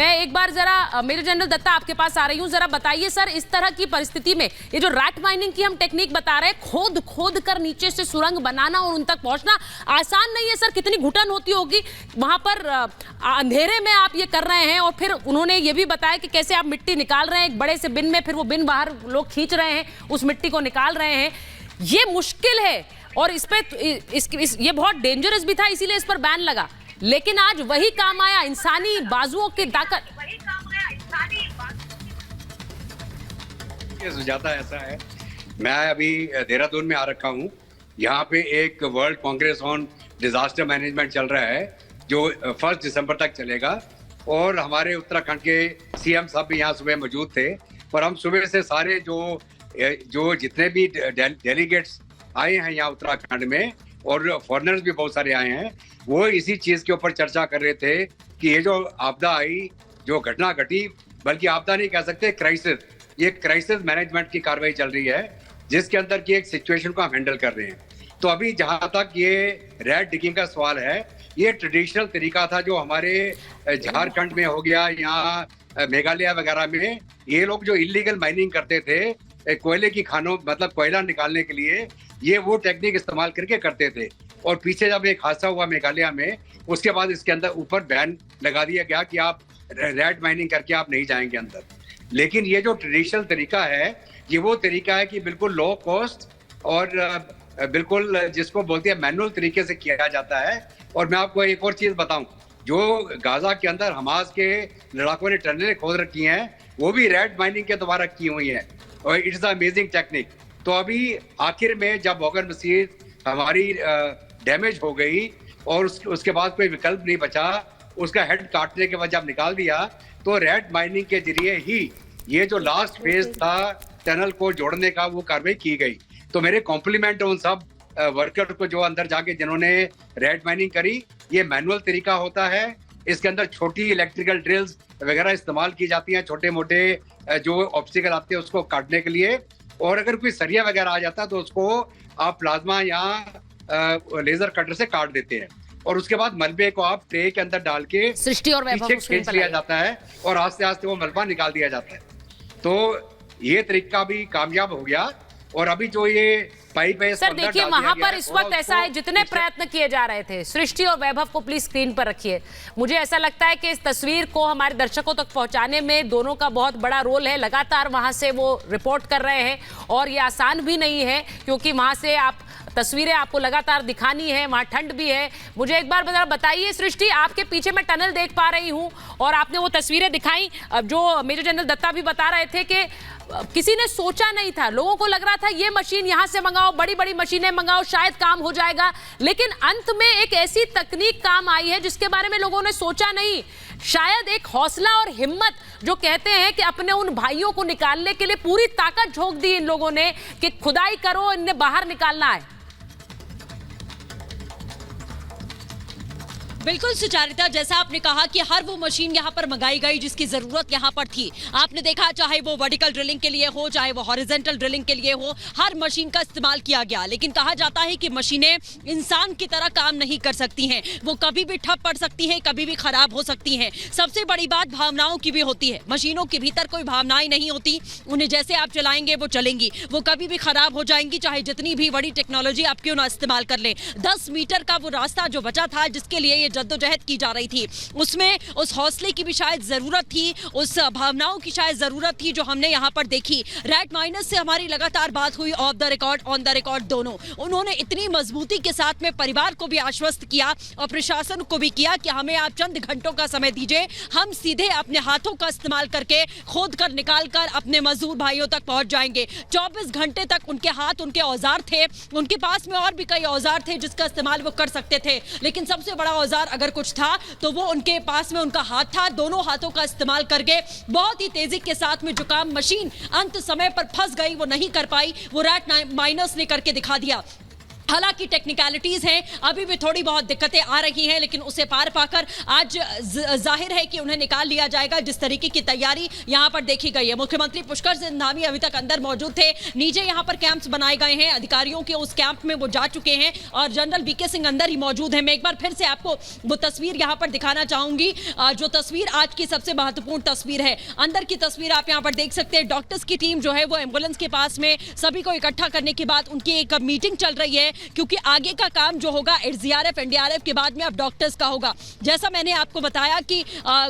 मैं एक बार जरा मेजर जनरल दत्ता आपके पास आ रही हूँ। जरा बताइए सर, इस तरह की परिस्थिति में ये जो रैट माइनिंग की हम टेक्निक बता रहे हैं, खोद खोद कर नीचे से सुरंग बनाना और उन तक पहुंचना आसान नहीं है सर। कितनी घुटन होती होगी वहां पर, अंधेरे में आप ये कर रहे हैं। और फिर उन्होंने ये भी बताया कि कैसे आप मिट्टी निकाल रहे हैं एक बड़े से बिन में, फिर वो बिन बाहर लोग खींच रहे हैं, उस मिट्टी को निकाल रहे हैं। ये मुश्किल है और इस पे ये बहुत डेंजरस भी था, इसीलिए इस पर बैन लगा। लेकिन आज वही काम आया, इंसानी बाजुओं की ताकत। सुजाता ऐसा है, मैं अभी देहरादून में आ रखा हूँ। यहाँ पे एक world Congress on disaster management चल रहा है जो 1 दिसंबर तक चलेगा। और हमारे उत्तराखंड के सीएम साहब भी यहाँ सुबह मौजूद थे। और हम सुबह से सारे जो जितने भी डेलीगेट्स आए हैं यहाँ उत्तराखंड में, और फॉरेनर्स भी बहुत सारे आए हैं, वो इसी चीज के ऊपर चर्चा कर रहे थे कि ये जो आपदा आई, जो घटना घटी, बल्कि आपदा नहीं कह सकते, क्राइसिस, ये क्राइसिस मैनेजमेंट की कार्रवाई चल रही है जिसके अंदर की एक सिचुएशन को हम हैंडल कर रहे हैं। तो अभी जहां तक ये रैट डिगिंग का सवाल है, ये ट्रेडिशनल तरीका था जो हमारे झारखंड में हो गया, यहाँ मेघालय वगैरह में ये लोग जो इलीगल माइनिंग करते थे कोयले की खानों, मतलब कोयला निकालने के लिए, ये वो टेक्निक इस्तेमाल करके करते थे। और पीछे जब एक हादसा हुआ मेघालय में, उसके बाद इसके अंदर ऊपर बैन लगा दिया गया कि आप रैट माइनिंग करके आप नहीं जाएंगे अंदर। लेकिन ये जो ट्रेडिशनल तरीका है, ये वो तरीका है कि बिल्कुल लो कॉस्ट और बिल्कुल जिसको बोलते हैं मैनुअल तरीके से किया जाता है। और मैं आपको एक और चीज बताऊं, जो गाजा के अंदर हमास के लड़ाकों ने टनलें खोद रखी हैं, वो भी रैट माइनिंग के द्वारा की हुई हैं, और इट्स अमेजिंग टेक्निक। तो अभी आखिर में जब बॉगर मस्जिद हमारी डैमेज हो गई और उसके बाद कोई विकल्प नहीं बचा, उसका हेड काटने के बाद जब निकाल दिया, तो रैट माइनिंग के जरिए ही ये जो लास्ट फेज था टनल को जोड़ने का, वो कार्रवाई की गई। तो मेरे कॉम्प्लीमेंट उन सब वर्कर को जो अंदर जाके जिन्होंने रैट माइनिंग करी। ये मैनुअल तरीका होता है, इसके अंदर छोटी इलेक्ट्रिकल ड्रिल्स वगैरह इस्तेमाल की जाती हैं, छोटे मोटे जो ऑब्स्टिकल आते हैं उसको काटने के लिए। और अगर कोई सरिया वगैरह आ जाता है तो उसको आप प्लाज्मा या लेजर कटर से काट देते हैं, और उसके बाद मलबे को आप ट्रे के अंदर डाल के सृष्टि और पीछे खींच लिया जाता है और आस्ते आस्ते वो मलबा निकाल दिया जाता है। तो ये तरीका भी कामयाब हो गया। और अभी जो ये पाइप है सर, देखिए वहां पर इस वक्त ऐसा है, जितने प्रयत्न किए जा रहे थे, सृष्टि और वैभव को प्लीज स्क्रीन पर रखिए। मुझे ऐसा लगता है कि इस तस्वीर को हमारे दर्शकों तक पहुंचाने में दोनों का बहुत बड़ा रोल है। लगातार वहां से वो रिपोर्ट कर रहे हैं और ये आसान भी नहीं है, क्योंकि वहां से आप तस्वीरें आपको लगातार दिखानी है, वहां ठंड भी है। मुझे एक बार बताइए सृष्टि, आपके पीछे मैं टनल देख पा रही हूं और आपने वो तस्वीरें दिखाई, जो मेजर जनरल दत्ता भी बता रहे थे कि किसी ने सोचा नहीं था, लोगों को लग रहा था ये मशीन यहां से मंगाओ, बड़ी बड़ी मशीनें मंगाओ, शायद काम हो जाएगा। लेकिन अंत में एक ऐसी तकनीक काम आई है जिसके बारे में लोगों ने सोचा नहीं। शायद एक हौसला और हिम्मत, जो कहते हैं कि अपने उन भाइयों को निकालने के लिए पूरी ताकत झोंक दी इन लोगों ने कि खुदाई करो, इन्हें बाहर निकालना है। बिल्कुल सुचारिता, जैसा आपने कहा कि हर वो मशीन यहाँ पर मंगाई गई जिसकी जरूरत यहाँ पर थी। आपने देखा, चाहे वो वर्टिकल ड्रिलिंग के लिए हो, चाहे वो हॉरिजॉन्टल ड्रिलिंग के लिए हो, हर मशीन का इस्तेमाल किया गया। लेकिन कहा जाता है कि मशीनें इंसान की तरह काम नहीं कर सकती हैं, वो कभी भी ठप पड़ सकती हैं, कभी भी खराब हो सकती हैं। सबसे बड़ी बात भावनाओं की भी होती है। मशीनों के भीतर कोई भावनाएं नहीं होती, उन्हें जैसे आप चलाएंगे वो चलेंगी, वो कभी भी खराब हो जाएंगी, चाहे जितनी भी बड़ी टेक्नोलॉजी आप क्यों ना इस्तेमाल कर लें। 10 मीटर का वो रास्ता जो बचा था, जिसके लिए जद्दोजहद की जा रही थी, उसमें उस हौसले की भी शायद जरूरत थी, उस भावनाओं की शायद जरूरत थी जो हमने यहाँ पर देखी। रैट माइनर्स से हमारी लगातार बात हुई, of the record, on the record दोनों। उन्होंने इतनी मजबूती के साथ में परिवार को भी आश्वस्त किया और प्रशासन को भी किया कि हमें आप चंद घंटों का समय दीजिए, हम सीधे अपने हाथों का इस्तेमाल करके खोद कर निकाल कर अपने मजदूर भाइयों तक पहुंच जाएंगे। 24 घंटे तक उनके हाथ, उनके औजार थे, उनके पास में और भी कई औजार थे जिसका इस्तेमाल वो कर सकते थे। लेकिन सबसे बड़ा औजार अगर कुछ था तो वो उनके पास में उनका हाथ था। दोनों हाथों का इस्तेमाल करके बहुत ही तेजी के साथ में जो काम मशीन अंत समय पर फंस गई वो नहीं कर पाई, वो रैट माइनर्स ने करके दिखा दिया। हालांकि टेक्निकलिटीज हैं, अभी भी थोड़ी बहुत दिक्कतें आ रही हैं, लेकिन उसे पार पाकर आज जाहिर है कि उन्हें निकाल लिया जाएगा। जिस तरीके की तैयारी यहां पर देखी गई है, मुख्यमंत्री पुष्कर सिंह धामी अभी तक अंदर मौजूद थे, नीचे यहां पर कैंप्स बनाए गए हैं, अधिकारियों के उस कैंप में वो जा चुके हैं और जनरल वीके सिंह अंदर ही मौजूद है। मैं एक बार फिर से आपको वो तस्वीर यहां पर दिखाना चाहूंगी, जो तस्वीर आज की सबसे महत्वपूर्ण तस्वीर है। अंदर की तस्वीर आप यहां पर देख सकते हैं। डॉक्टर्स की टीम जो है वो एम्बुलेंस के पास में सभी को इकट्ठा करने के बाद उनकी एक मीटिंग चल रही है, क्योंकि आगे का काम जो होगा एसडीआरएफ एनडीआरएफ के बाद में अब डॉक्टर्स का होगा। जैसा मैंने आपको बताया कि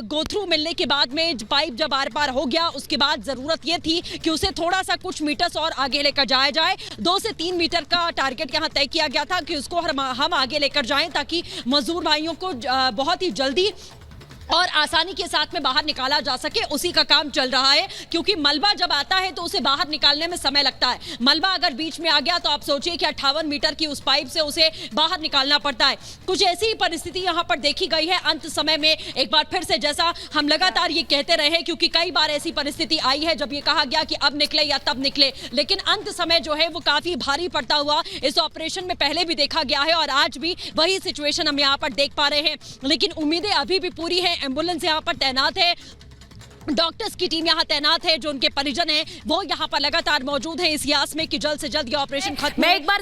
गो थ्रू मिलने के बाद में पाइप जब आर पार हो गया, उसके बाद जरूरत यह थी कि उसे थोड़ा सा कुछ मीटर्स और आगे लेकर जाया जाए। 2 से 3 मीटर का टारगेट यहां तय किया गया था कि उसको हम आगे लेकर जाएं, ताकि मजदूर भाइयों को बहुत ही जल्दी और आसानी के साथ में बाहर निकाला जा सके। उसी का काम चल रहा है, क्योंकि मलबा जब आता है तो उसे बाहर निकालने में समय लगता है। मलबा अगर बीच में आ गया तो आप सोचिए कि 58 मीटर की उस पाइप से उसे बाहर निकालना पड़ता है। कुछ ऐसी ही परिस्थिति यहां पर देखी गई है। अंत समय में एक बार फिर से, जैसा हम लगातार ये कहते रहे, क्योंकि कई बार ऐसी परिस्थिति आई है जब ये कहा गया कि अब निकले या तब निकले, लेकिन अंत समय जो है वो काफी भारी पड़ता हुआ इस ऑपरेशन में पहले भी देखा गया है और आज भी वही सिचुएशन हम यहाँ पर देख पा रहे हैं। लेकिन उम्मीदें अभी भी पूरी है। एम्बुलेंस यहाँ पर तैनात है, डॉक्टर्स की टीम यहाँ तैनात है, जो उनके परिजन हैं वो यहाँ पर लगातार मौजूद हैं इस यास में कि जल्द से जल्द ये ऑपरेशन खत्म। मैं एक बार